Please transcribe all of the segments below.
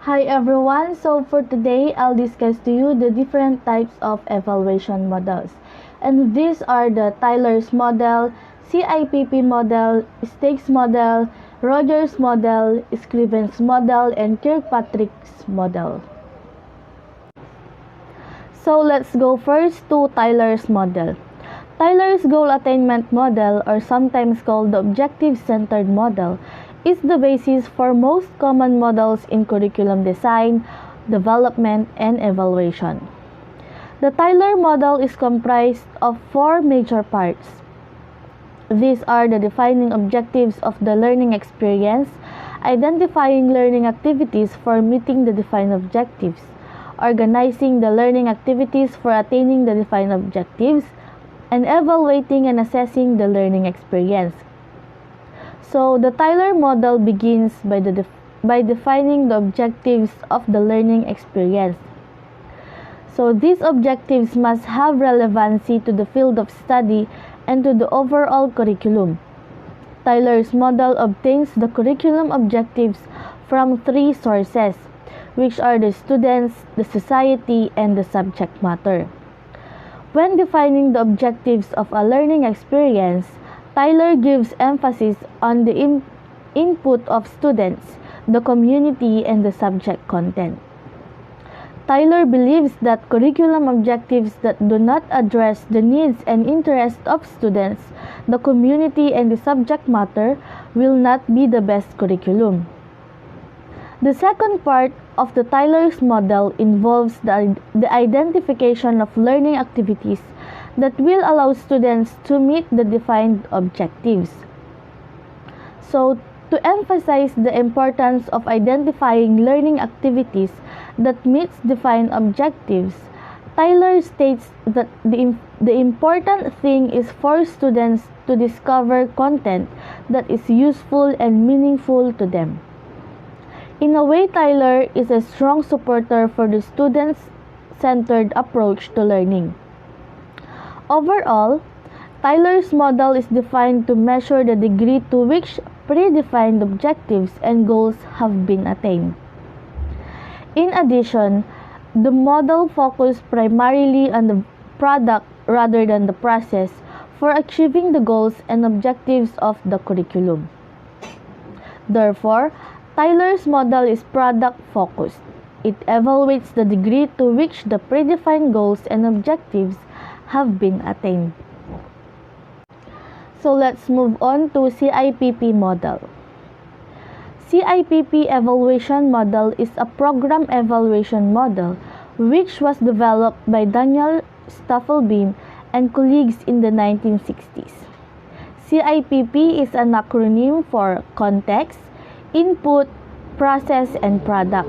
Hi everyone, so for today I'll discuss to you the different types of evaluation models. And these are the Tyler's model, CIPP model, Stakes model, Rogers model, Scriven's model, and Kirkpatrick's model. So let's go first to Tyler's model. Tyler's goal attainment model, or sometimes called the objective-centered model, is the basis for most common models in curriculum design, development, and evaluation. The Tyler model is comprised of four major parts. These are the defining objectives of the learning experience, identifying learning activities for meeting the defined objectives, organizing the learning activities for attaining the defined objectives, and evaluating and assessing the learning experience. So, the Tyler model begins by defining the objectives of the learning experience. So, these objectives must have relevancy to the field of study and to the overall curriculum. Tyler's model obtains the curriculum objectives from three sources, which are the students, the society, and the subject matter. When defining the objectives of a learning experience, Tyler gives emphasis on the input of students, the community, and the subject content. Tyler believes that curriculum objectives that do not address the needs and interests of students, the community, and the subject matter will not be the best curriculum. The second part of the Tyler's model involves the identification of learning activities that will allow students to meet the defined objectives. So, to emphasize the importance of identifying learning activities that meets defined objectives, Tyler states that the important thing is for students to discover content that is useful and meaningful to them. In a way, Tyler is a strong supporter for the student-centered approach to learning. Overall, Tyler's model is defined to measure the degree to which predefined objectives and goals have been attained. In addition, the model focuses primarily on the product rather than the process for achieving the goals and objectives of the curriculum. Therefore, Tyler's model is product-focused. It evaluates the degree to which the predefined goals and objectives have been attained. So let's move on to CIPP model. CIPP evaluation model is a program evaluation model which was developed by Daniel Stufflebeam and colleagues in the 1960s. CIPP is an acronym for Context, Input, Process, and Product.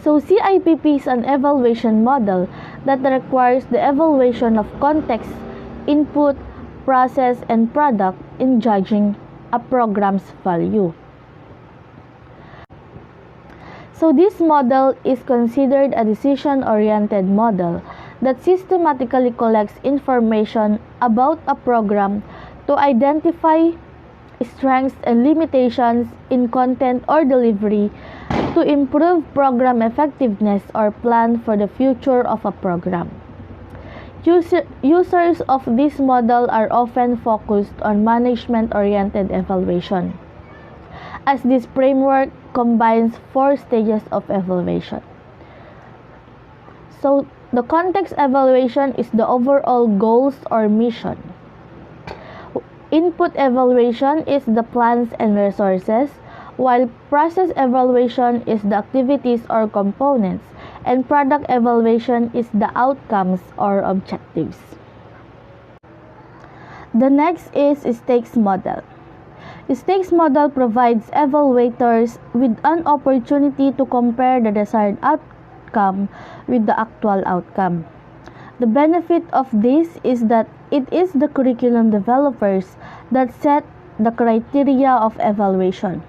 So CIPP is an evaluation model that requires the evaluation of context, input, process, and product in judging a program's value. So this model is considered a decision-oriented model that systematically collects information about a program to identify strengths and limitations in content or delivery to improve program effectiveness or plan for the future of a program. Users of this model are often focused on management-oriented evaluation, as this framework combines four stages of evaluation. So, the context evaluation is the overall goals or mission. Input evaluation is the plans and resources, while process evaluation is the activities or components, and product evaluation is the outcomes or objectives. The next is Stakes model. Stakes model provides evaluators with an opportunity to compare the desired outcome with the actual outcome. The benefit of this is that it is the curriculum developers that set the criteria of evaluation.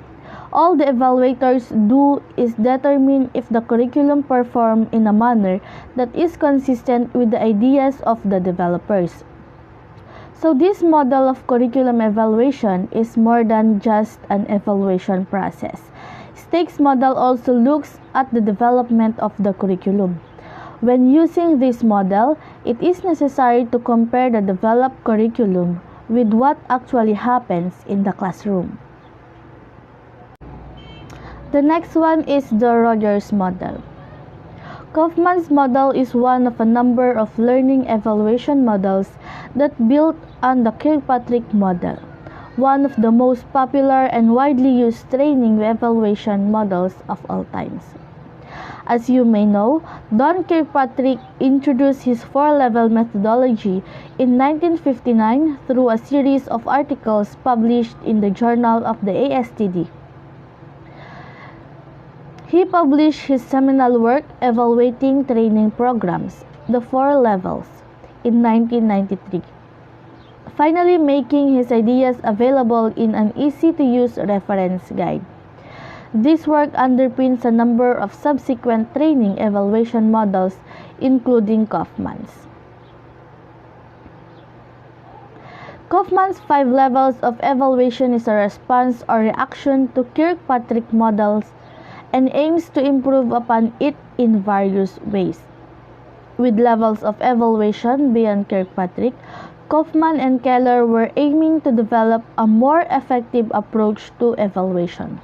All the evaluators do is determine if the curriculum performs in a manner that is consistent with the ideas of the developers. So this model of curriculum evaluation is more than just an evaluation process. stakes model also looks at the development of the curriculum. When using this model, it is necessary to compare the developed curriculum with what actually happens in the classroom. The next one is the Rogers model. Kaufman's model is one of a number of learning evaluation models that built on the Kirkpatrick model, one of the most popular and widely used training evaluation models of all times. As you may know, Don Kirkpatrick introduced his four-level methodology in 1959 through a series of articles published in the Journal of the ASTD. He published his seminal work evaluating training programs, The Four Levels, in 1993, finally making his ideas available in an easy-to-use reference guide. This work underpins a number of subsequent training evaluation models, including Kaufman's. Kaufman's 5 levels of evaluation is a response or reaction to Kirkpatrick models and aims to improve upon it in various ways. With levels of evaluation beyond Kirkpatrick, Kaufman and Keller were aiming to develop a more effective approach to evaluation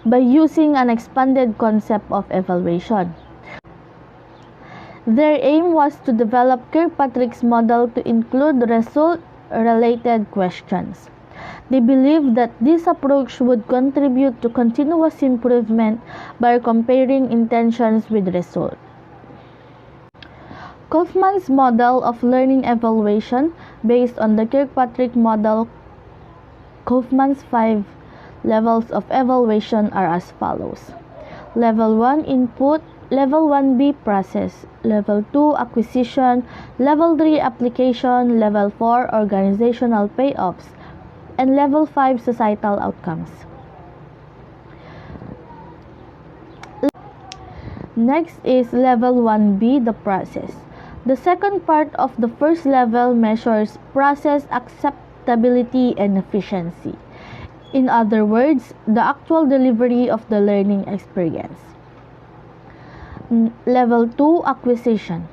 by using an expanded concept of evaluation. Their aim was to develop Kirkpatrick's model to include result-related questions. They believed that this approach would contribute to continuous improvement by comparing intentions with results. Kaufman's model of learning evaluation based on the Kirkpatrick model. Kaufman's 5 levels of evaluation are as follows: Level 1 input, Level 1B process, Level 2 acquisition, Level 3 application, Level 4 organizational payoffs, and Level 5 societal outcomes. Next is Level 1B, the process. The second part of the first level measures process acceptability and efficiency. In other words, the actual delivery of the learning experience. Level 2, acquisition.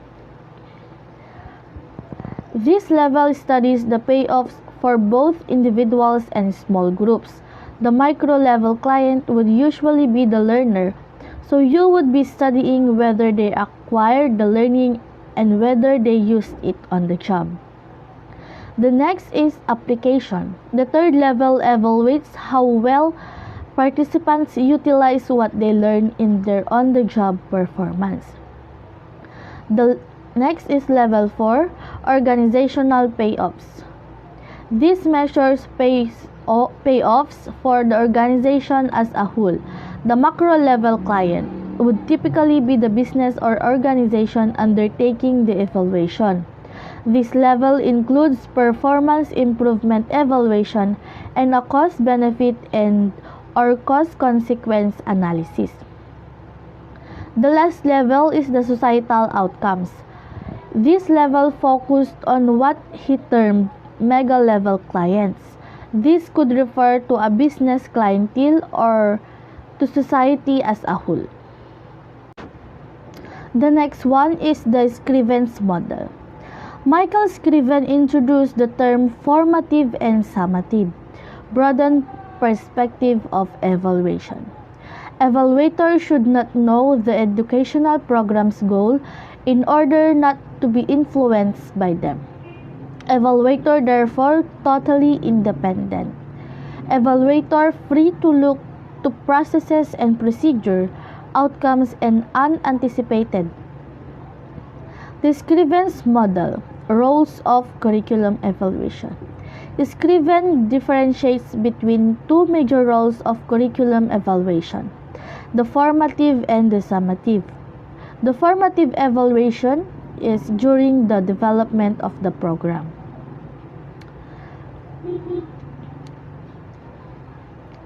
This level studies the payoffs for both individuals and small groups. The micro-level client would usually be the learner, so you would be studying whether they acquired the learning and whether they used it on the job. The next is application. The third level evaluates how well participants utilize what they learn in their on-the-job performance. The next is Level 4, organizational payoffs. This measures payoffs for the organization as a whole. The macro-level client would typically be the business or organization undertaking the evaluation. This level includes performance improvement evaluation and a cost-benefit and or cost-consequence analysis. The last level is the societal outcomes. This level focused on what he termed mega-level clients. This could refer to a business clientele or to society as a whole. The next one is the Scriven's model. Michael Scriven introduced the term formative and summative, broadened perspective of evaluation. Evaluators should not know the educational program's goal in order not to be influenced by them. Evaluator therefore totally independent. Evaluator free to look to processes and procedure, outcomes, and unanticipated. The Scriven's model, roles of curriculum evaluation. Scriven differentiates between two major roles of curriculum evaluation, the formative and the summative. The formative evaluation is during the development of the program.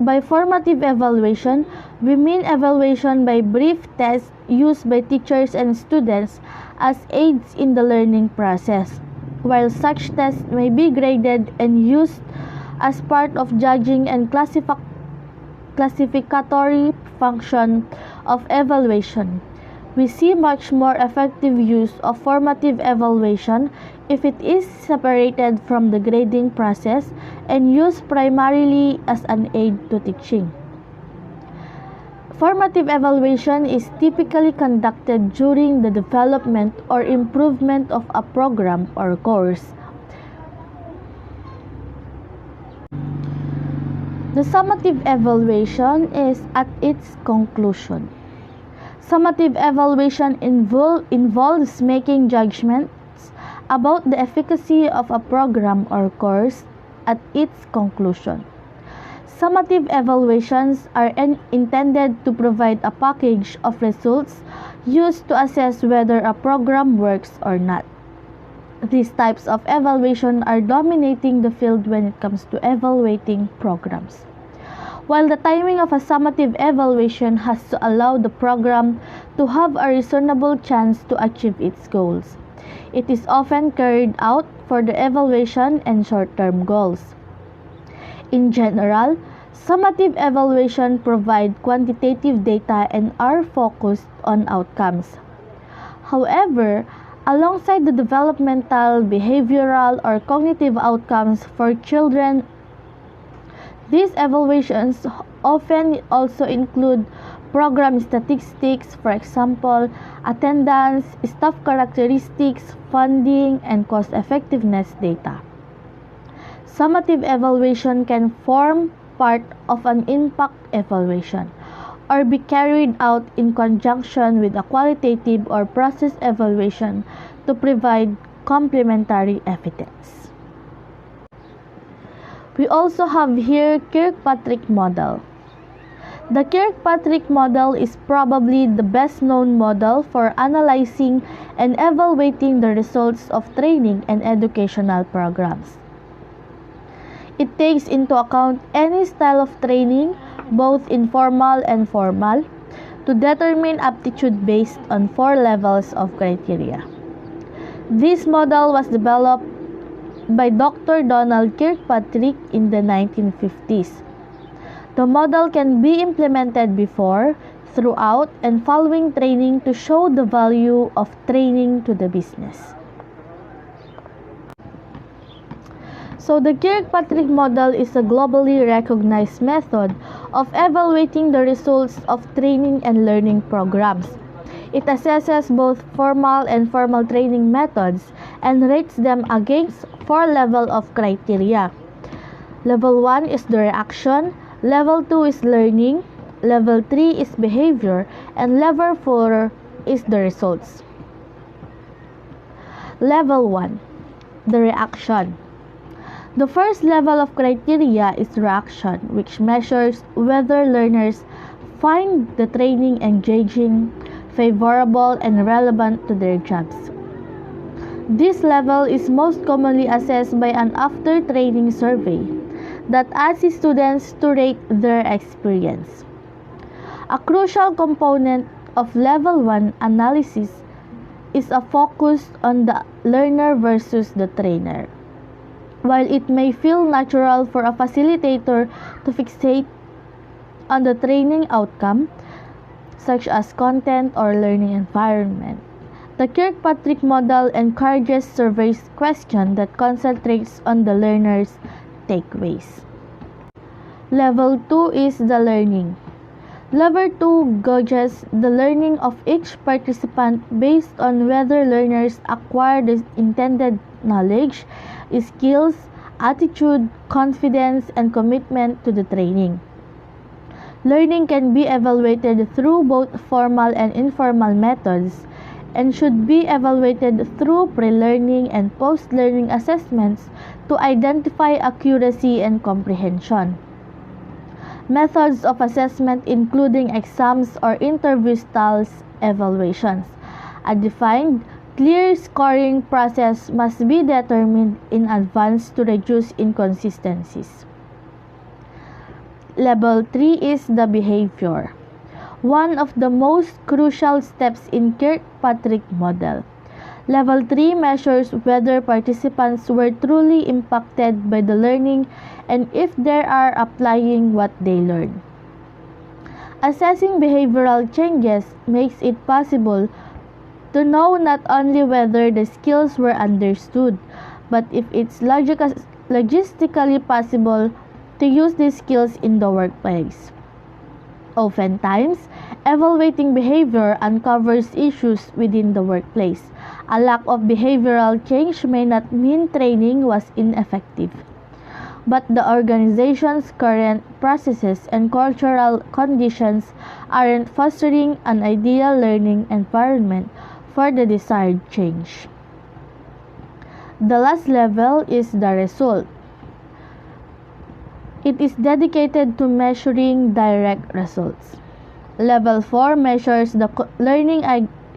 By formative evaluation, we mean evaluation by brief tests used by teachers and students as aids in the learning process. While such tests may be graded and used as part of judging and classificatory function of evaluation. We see much more effective use of formative evaluation if it is separated from the grading process and used primarily as an aid to teaching. Formative evaluation is typically conducted during the development or improvement of a program or course. The summative evaluation is at its conclusion. Summative evaluation involves making judgments about the efficacy of a program or course at its conclusion. Summative evaluations are intended to provide a package of results used to assess whether a program works or not. These types of evaluation are dominating the field when it comes to evaluating programs. While the timing of a summative evaluation has to allow the program to have a reasonable chance to achieve its goals, it is often carried out for the evaluation and short-term goals. In general, summative evaluation provide quantitative data and are focused on outcomes. However, alongside the developmental, behavioral, or cognitive outcomes for children, these evaluations often also include program statistics, for example, attendance, staff characteristics, funding, and cost-effectiveness data. Summative evaluation can form part of an impact evaluation or be carried out in conjunction with a qualitative or process evaluation to provide complementary evidence. We also have here Kirkpatrick model. The Kirkpatrick model is probably the best known model for analyzing and evaluating the results of training and educational programs. It takes into account any style of training, both informal and formal, to determine aptitude based on 4 levels of criteria. This model was developed by Dr. Donald Kirkpatrick in the 1950s. The model can be implemented before, throughout, and following training to show the value of training to the business. So the Kirkpatrick model is a globally recognized method of evaluating the results of training and learning programs. It assesses both formal and formal training methods and rates them against 4 levels of criteria. Level 1 is the reaction, Level 2 is learning, Level 3 is behavior, and Level 4 is the results. Level 1, the reaction. The first level of criteria is reaction, which measures whether learners find the training engaging, favorable, and relevant to their jobs. This level is most commonly assessed by an after-training survey that asks students to rate their experience. A crucial component of Level 1 analysis is a focus on the learner versus the trainer. While it may feel natural for a facilitator to fixate on the training outcome, such as content or learning environment, the Kirkpatrick model encourages surveys question that concentrates on the learner's takeaways. Level 2 is the learning. Level 2 gauges the learning of each participant based on whether learners acquire the intended knowledge, skills, attitude, confidence, and commitment to the training. Learning can be evaluated through both formal and informal methods and should be evaluated through pre-learning and post-learning assessments to identify accuracy and comprehension. Methods of assessment including exams or interview-style evaluations. A defined, clear scoring process must be determined in advance to reduce inconsistencies. Level 3 is the behavior, one of the most crucial steps in Kirkpatrick model. Level 3 measures whether participants were truly impacted by the learning and if they are applying what they learned. Assessing behavioral changes makes it possible to know not only whether the skills were understood, but if it's logistically possible to use these skills in the workplace. Oftentimes, evaluating behavior uncovers issues within the workplace. A lack of behavioral change may not mean training was ineffective, but the organization's current processes and cultural conditions aren't fostering an ideal learning environment for the desired change. The last level is the result. It is dedicated to measuring direct results. Level 4 measures the learning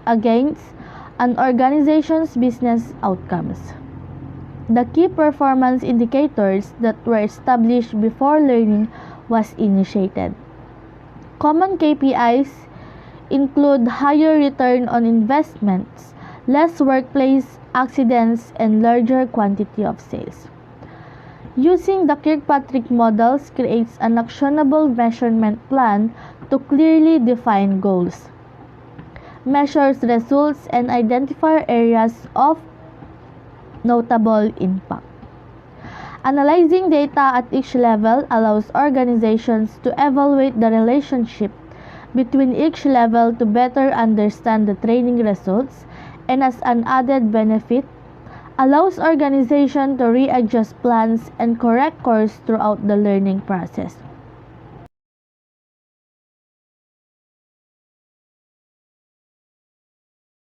against an organization's business outcomes. The key performance indicators that were established before learning was initiated. Common KPIs include higher return on investments, less workplace accidents, and larger quantity of sales. Using the Kirkpatrick models creates an actionable measurement plan to clearly define goals, measures results, and identify areas of notable impact. Analyzing data at each level allows organizations to evaluate the relationship between each level to better understand the training results, and as an added benefit, allows organizations to readjust plans and correct course throughout the learning process.